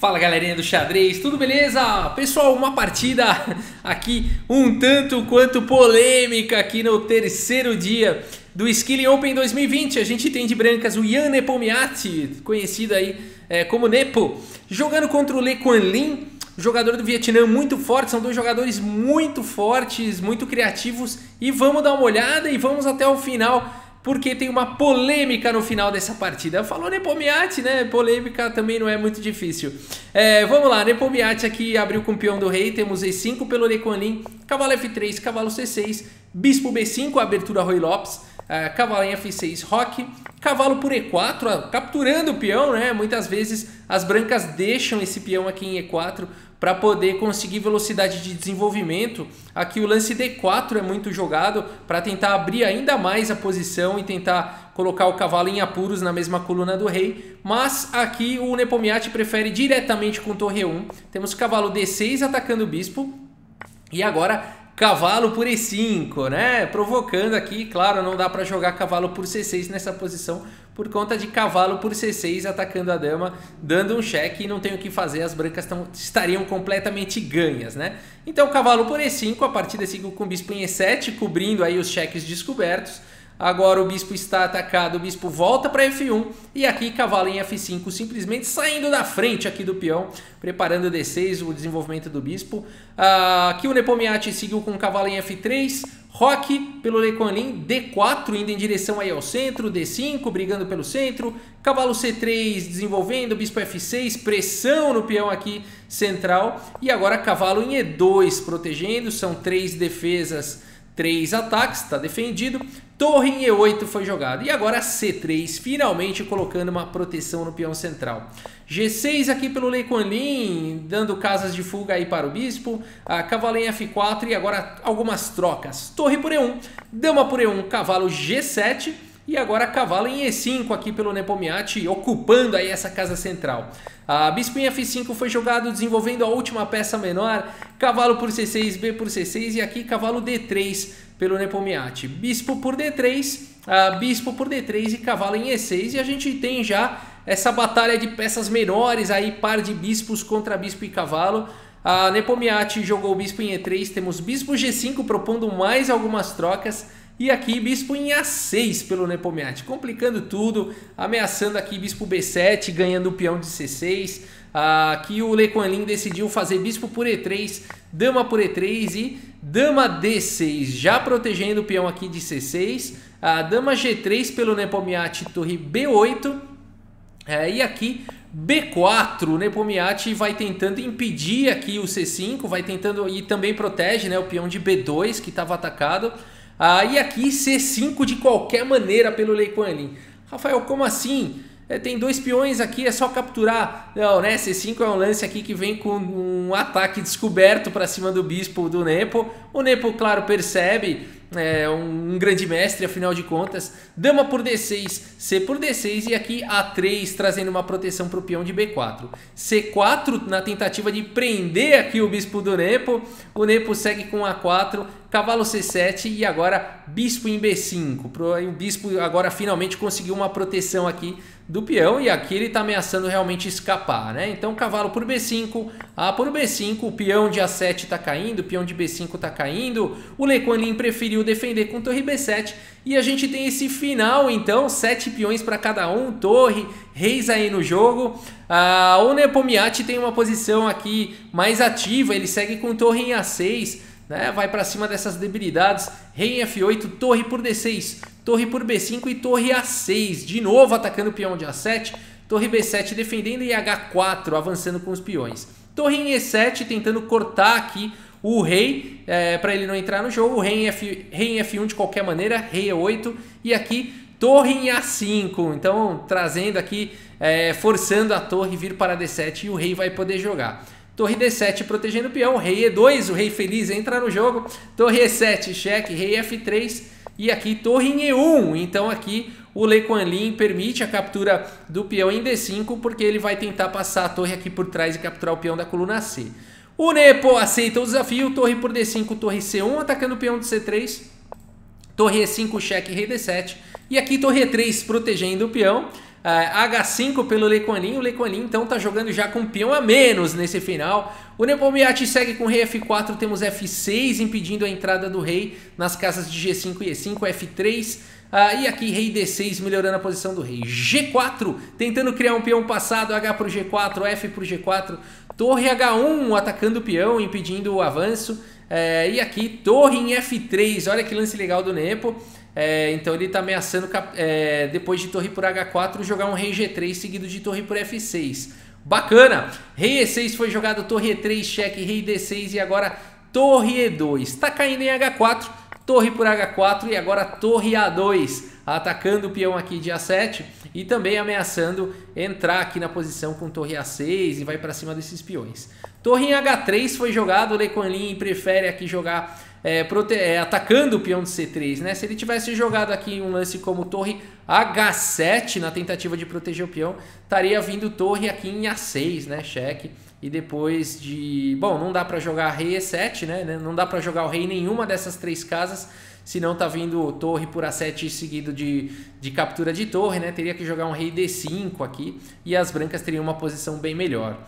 Fala galerinha do xadrez, tudo beleza? Pessoal, uma partida aqui um tanto quanto polêmica aqui no terceiro dia do Skilling Open 2020. A gente tem de brancas o Ian Nepomniachtchi, conhecido aí como Nepo, jogando contra o Le Quan Lin, jogador do Vietnã muito forte. São dois jogadores muito fortes, muito criativos, e vamos dar uma olhada e vamos até o final, porque tem uma polêmica no final dessa partida. Falou Nepomniachtchi, né? Polêmica também não é muito difícil. Vamos lá, Nepomniachtchi aqui abriu com o peão do rei. Temos E5 pelo Le Quan Lin, cavalo F3, cavalo C6, bispo B5, abertura Ruy Lopes, cavalo em F6, roque, cavalo por E4, capturando o peão, né? Muitas vezes as brancas deixam esse peão aqui em E4 para poder conseguir velocidade de desenvolvimento. Aqui o lance D4 é muito jogado para tentar abrir ainda mais a posição e tentar colocar o cavalo em apuros na mesma coluna do rei. Mas aqui o Nepomniachtchi prefere diretamente com torre E1. Temos cavalo D6 atacando o bispo. E agora cavalo por E5, né? Provocando aqui, claro, não dá para jogar cavalo por C6 nessa posição por conta de cavalo por C6 atacando a dama, dando um cheque, e não tem o que fazer, as brancas estariam completamente ganhas, né? Então cavalo por E5, a partida sigue com o bispo em E7, cobrindo aí os cheques descobertos. Agora o bispo está atacado, o bispo volta para F1 e aqui cavalo em F5, simplesmente saindo da frente aqui do peão, preparando o D6, o desenvolvimento do bispo. Aqui o Nepomniachtchi seguiu com cavalo em F3, roque pelo Le Quan Lin, D4 indo em direção aí ao centro, D5 brigando pelo centro, cavalo C3 desenvolvendo, bispo F6, pressão no peão aqui central, e agora cavalo em E2 protegendo. São 3 defesas, 3 ataques, está defendido. Torre em E8 foi jogado. E agora C3, finalmente colocando uma proteção no peão central. G6 aqui pelo Le Quan Lin, dando casas de fuga aí para o bispo. Cavalo em F4 e agora algumas trocas. Torre por E1, dama por E1, cavalo G7. E agora cavalo em E5 aqui pelo Nepomniachtchi, ocupando aí essa casa central. Bispo em F5 foi jogado, desenvolvendo a última peça menor. Cavalo por C6, B por C6 e aqui cavalo D3 pelo Nepomniachtchi. Bispo por D3, bispo por D3 e cavalo em E6. E a gente tem já essa batalha de peças menores aí, par de bispos contra bispo e cavalo. Nepomniachtchi jogou o bispo em E3, temos bispo G5 propondo mais algumas trocas. E aqui bispo em A6 pelo Nepomniachtchi, complicando tudo, ameaçando aqui bispo B7, ganhando o peão de C6. Aqui o Le Quan Lin decidiu fazer bispo por E3, dama por E3 e dama D6, já protegendo o peão aqui de C6. Dama G3 pelo Nepomniachtchi, torre B8. E aqui B4, o Nepomniachtchi vai tentando impedir aqui o C5, vai tentando, e também protege, né, o peão de B2 que estava atacado. E aqui C5 de qualquer maneira pelo Le Quan Lin. Rafael, como assim? Tem 2 peões aqui, é só capturar. Não, né? C5 é um lance aqui que vem com um ataque descoberto para cima do bispo do Nepo. O Nepo, claro, percebe, um grande mestre, afinal de contas. Dama por D6, C por D6 e aqui A3 trazendo uma proteção para o peão de B4. C4 na tentativa de prender aqui o bispo do Nepo. O Nepo segue com A4, cavalo C7 e agora bispo em B5. O bispo agora finalmente conseguiu uma proteção aqui do peão e aqui ele está ameaçando realmente escapar, né? Então cavalo por B5, por B5, o peão de A7 está caindo, o peão de B5 está caindo. O Le Quan Lin preferiu defender com torre B7 e a gente tem esse final então, 7 peões para cada um, torre, reis aí no jogo. O Nepomniachtchi tem uma posição aqui mais ativa, ele segue com torre em A6, né? Vai para cima dessas debilidades, rei em F8, torre por D6, torre por B5 e torre A6, de novo atacando o peão de A7, torre B7 defendendo e H4 avançando com os peões. Torre em E7 tentando cortar aqui o rei, para ele não entrar no jogo, rei em F1 de qualquer maneira, rei E8 e aqui torre em A5, então trazendo aqui, forçando a torre vir para D7 e o rei vai poder jogar. Torre D7 protegendo o peão, rei E2, o rei feliz entra no jogo, torre E7, cheque, rei F3 e aqui torre em E1. Então aqui o Le Quan Lin permite a captura do peão em D5 porque ele vai tentar passar a torre aqui por trás e capturar o peão da coluna C. O Nepo aceita o desafio, torre por D5, torre C1 atacando o peão de C3, torre E5, cheque, rei D7 e aqui torre E3 protegendo o peão. H5 pelo Lei Kuan Yew. O Lei Kuan Yew então tá jogando já com um peão a menos nesse final. O Nepomniachtchi segue com rei F4, temos F6 impedindo a entrada do rei nas casas de G5 e E5, F3. E aqui rei D6 melhorando a posição do rei. G4 tentando criar um peão passado, H para o G4, F para o G4. Torre H1 atacando o peão, impedindo o avanço. E aqui torre em F3, olha que lance legal do Nepo. Então ele está ameaçando, depois de torre por H4, jogar um rei G3 seguido de torre por F6. Bacana! Rei E6 foi jogado, torre E3, cheque, rei D6 e agora torre E2. Está caindo em H4, torre por H4 e agora torre A2, atacando o peão aqui de A7 e também ameaçando entrar aqui na posição com torre A6 e vai para cima desses peões. Torre em H3 foi jogado, o Lei Kuan Yew prefere aqui jogar atacando o peão de C3, né? Se ele tivesse jogado aqui um lance como torre H7 na tentativa de proteger o peão, estaria vindo torre aqui em A6, né? Cheque. E depois de... Bom, não dá para jogar rei E7, né? Não dá para jogar o rei em nenhuma dessas três casas, senão tá vindo torre por A7 seguido de captura de torre, né? Teria que jogar um rei D5 aqui e as brancas teriam uma posição bem melhor.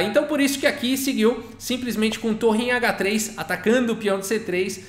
Então por isso que aqui seguiu simplesmente com torre em H3, atacando o peão de C3,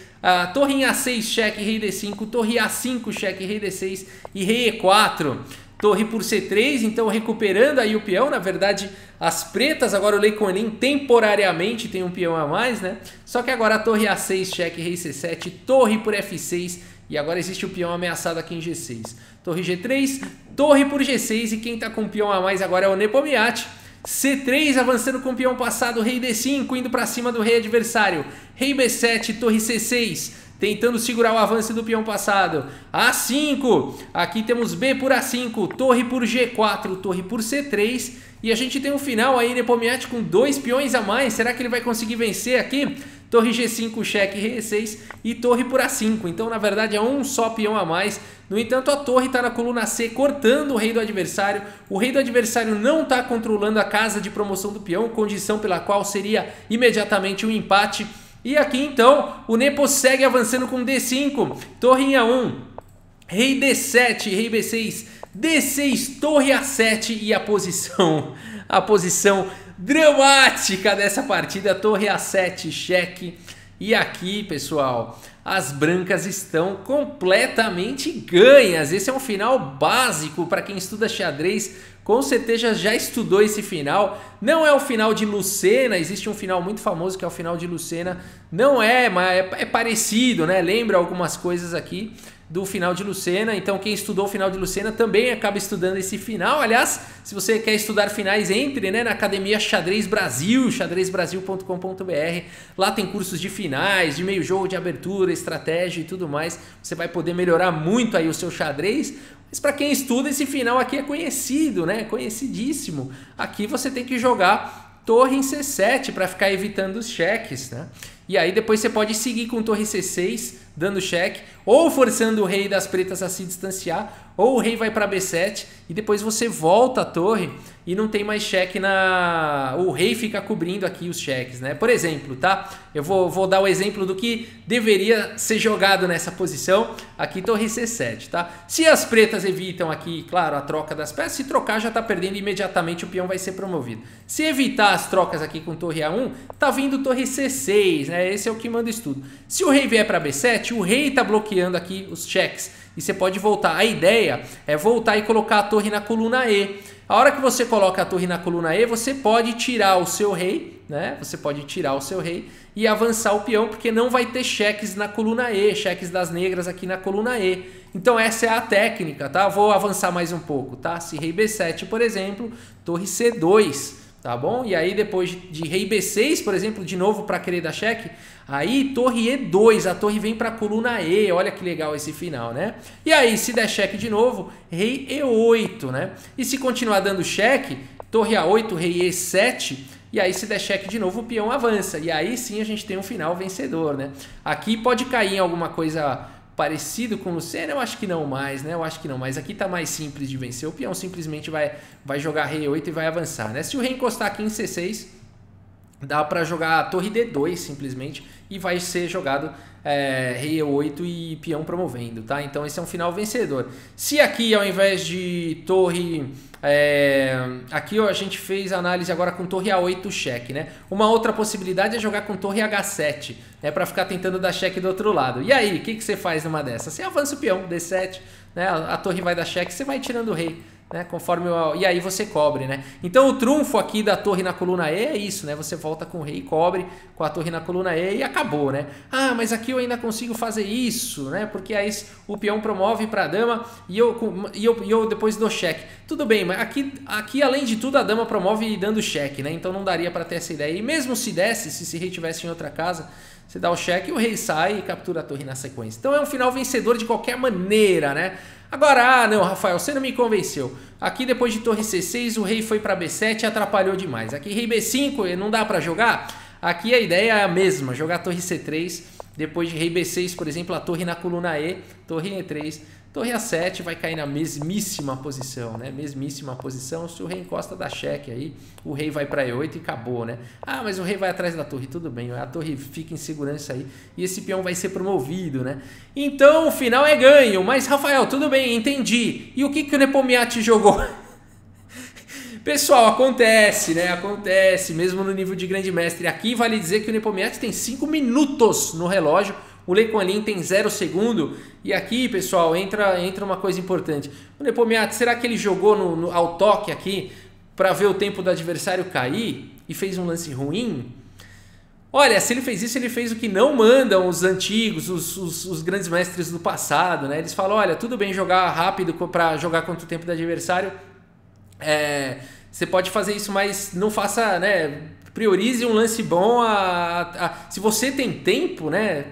torre em A6, cheque, rei D5, torre A5, cheque, rei D6 e rei E4. Torre por C3, então recuperando aí o peão. Na verdade, as pretas, agora o Lei Kuan Yew temporariamente tem um peão a mais, né? Só que agora a torre A6, cheque, rei C7, torre por F6 e agora existe o peão ameaçado aqui em G6. Torre G3, torre por G6 e quem tá com o peão a mais agora é o Nepomniachtchi. C3 avançando com o peão passado, rei D5 indo para cima do rei adversário. Rei B7, torre C6, tentando segurar o avanço do peão passado. A5, aqui temos B por A5, torre por G4, torre por C3. E a gente tem um final aí, Nepomniachtchi com dois peões a mais. Será que ele vai conseguir vencer aqui? Torre G5, cheque, rei E6 e torre por A5. Então, na verdade, é um só peão a mais. No entanto, a torre está na coluna C, cortando o rei do adversário. O rei do adversário não está controlando a casa de promoção do peão, condição pela qual seria imediatamente um empate. E aqui, então, o Nepo segue avançando com D5, torre em A1, rei D7, rei B6, D6, torre A7 e a posição dramática dessa partida, torre A7, cheque. E aqui, pessoal, as brancas estão completamente ganhas. Esse é um final básico para quem estuda xadrez. Com certeza já estudou esse final. Não é o final de Lucena, existe um final muito famoso que é o final de Lucena. Não é, mas é parecido, né? Lembra algumas coisas aqui do final de Lucena. Então quem estudou o final de Lucena também acaba estudando esse final. Aliás, se você quer estudar finais, entre, né, na Academia Xadrez Brasil, xadrezbrasil.com.br. Lá tem cursos de finais, de meio jogo, de abertura, estratégia e tudo mais. Você vai poder melhorar muito aí o seu xadrez. Mas para quem estuda, esse final aqui é conhecido, né? Conhecidíssimo. Aqui você tem que jogar torre em C7 para ficar evitando os cheques, né? E aí depois você pode seguir com torre C6, dando cheque, ou forçando o rei das pretas a se distanciar, ou o rei vai para B7 e depois você volta a torre e não tem mais cheque na... O rei fica cobrindo aqui os cheques, né? Por exemplo, tá? Eu vou dar o exemplo do que deveria ser jogado nessa posição. Aqui torre C7, tá? Se as pretas evitam aqui, claro, a troca das peças, se trocar já tá perdendo imediatamente, o peão vai ser promovido. Se evitar as trocas aqui com torre A1, tá vindo torre C6, né? Esse é o que manda estudo. Se o rei vier para B7, o rei tá bloqueando aqui os cheques e você pode voltar. A ideia é voltar e colocar a torre na coluna E. A hora que você coloca a torre na coluna E, você pode tirar o seu rei, né? Você pode tirar o seu rei e avançar o peão, porque não vai ter cheques na coluna E, cheques das negras aqui na coluna E. Então essa é a técnica, tá? Vou avançar mais um pouco, tá? Se rei B7, por exemplo, torre C2, tá bom? E aí depois de rei B6, por exemplo, de novo para querer dar cheque, aí torre E2, a torre vem para a coluna E, olha que legal esse final, né? E aí se der cheque de novo, rei E8, né? E se continuar dando cheque, torre A8, rei E7, e aí se der cheque de novo o peão avança, e aí sim a gente tem um final vencedor, né? Aqui pode cair em alguma coisa parecido com o Lucena, eu acho que não mais, né? Eu acho que não, mas aqui tá mais simples de vencer. O peão simplesmente vai jogar rei E8 e vai avançar, né? Se o rei encostar aqui em C6, dá para jogar torre D2 simplesmente e vai ser jogado rei E8 e peão promovendo, tá? Então esse é um final vencedor. Se aqui ao invés de torre... aqui ó, a gente fez análise agora com torre A8 cheque, né? Uma outra possibilidade é jogar com torre H7, né? Para ficar tentando dar cheque do outro lado. E aí, o que você faz numa dessas? Você avança o peão, D7, né? A torre vai dar cheque, você vai tirando o rei, né? Conforme e aí você cobre, né? Então o trunfo aqui da torre na coluna E é isso, né? Você volta com o rei, cobre com a torre na coluna E e acabou, né? Ah, mas aqui eu ainda consigo fazer isso, né? Porque aí o peão promove para a dama e eu depois dou cheque. Tudo bem, mas aqui além de tudo a dama promove dando cheque, né? Então não daria para ter essa ideia. E mesmo se desse, se esse rei tivesse em outra casa, você dá o cheque, o rei sai e captura a torre na sequência. Então é um final vencedor de qualquer maneira, né? Agora, não, Rafael, você não me convenceu. Aqui depois de torre C6, o rei foi para B7 e atrapalhou demais. Aqui rei B5, não dá para jogar? Aqui a ideia é a mesma, jogar torre C3, depois de rei B6, por exemplo, a torre na coluna E, torre E3, torre A7 vai cair na mesmíssima posição, né? Mesmíssima posição. Se o rei encosta, dá cheque aí, o rei vai para E8 e acabou, né? Ah, mas o rei vai atrás da torre, tudo bem, a torre fica em segurança aí e esse peão vai ser promovido, né? Então o final é ganho, mas Rafael, tudo bem, entendi. E o que o Nepomniachtchi jogou? Pessoal, acontece, né? Acontece, mesmo no nível de grande mestre. Aqui vale dizer que o Nepomniachtchi tem 5 minutos no relógio, o Lê Kuan Yew tem 0 segundo. E aqui, pessoal, entra uma coisa importante. O Nepomniachtchi, será que ele jogou ao toque aqui para ver o tempo do adversário cair e fez um lance ruim? Olha, se ele fez isso, ele fez o que não mandam os antigos, os grandes mestres do passado, né? Eles falam, olha, tudo bem jogar rápido para jogar contra o tempo do adversário. Você pode fazer isso, mas não faça, né? Priorize um lance bom. Se você tem tempo, né?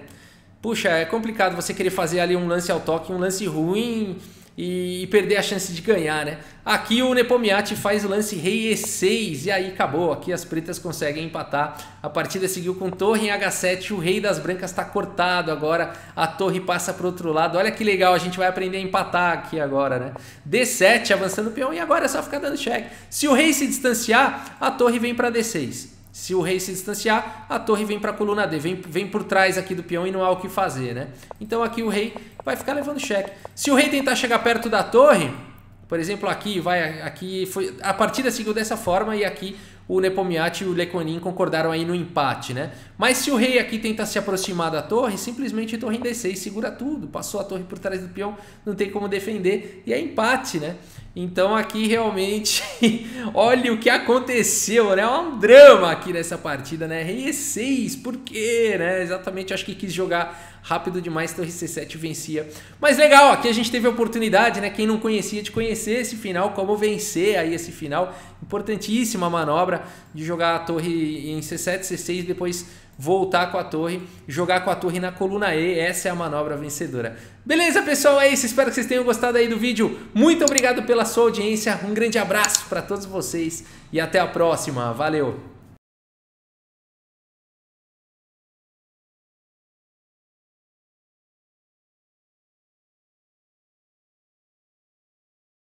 Puxa, é complicado você querer fazer ali um lance ao toque, um lance ruim e perder a chance de ganhar, né? Aqui o Nepomniachtchi faz o lance rei E6 e aí acabou. Aqui as pretas conseguem empatar. A partida seguiu com torre em H7. O rei das brancas está cortado agora. A torre passa para o outro lado. Olha que legal, a gente vai aprender a empatar aqui agora, né? D7 avançando o peão e agora é só ficar dando cheque. Se o rei se distanciar, a torre vem para D6. Se o rei se distanciar, a torre vem para a coluna D, vem por trás aqui do peão e não há o que fazer, né? Então aqui o rei vai ficar levando cheque. Se o rei tentar chegar perto da torre, por exemplo, a partida seguiu dessa forma e aqui o Nepomniachtchi e o Lê Kuan Yew concordaram aí no empate, né? Mas se o rei aqui tenta se aproximar da torre, simplesmente torre em D6, segura tudo, passou a torre por trás do peão, não tem como defender e é empate, né? Então aqui realmente, olha o que aconteceu, né? É um drama aqui nessa partida, né? Rei E6, por quê, né? Exatamente, acho que quis jogar rápido demais, torre C7 vencia. Mas legal, aqui a gente teve a oportunidade, né? Quem não conhecia, de conhecer esse final, como vencer aí esse final. Importantíssima manobra de jogar a torre em C7, C6 e depois voltar com a torre, jogar com a torre na coluna E. Essa é a manobra vencedora. Beleza, pessoal? É isso. Espero que vocês tenham gostado aí do vídeo. Muito obrigado pela sua audiência. Um grande abraço para todos vocês e até a próxima. Valeu!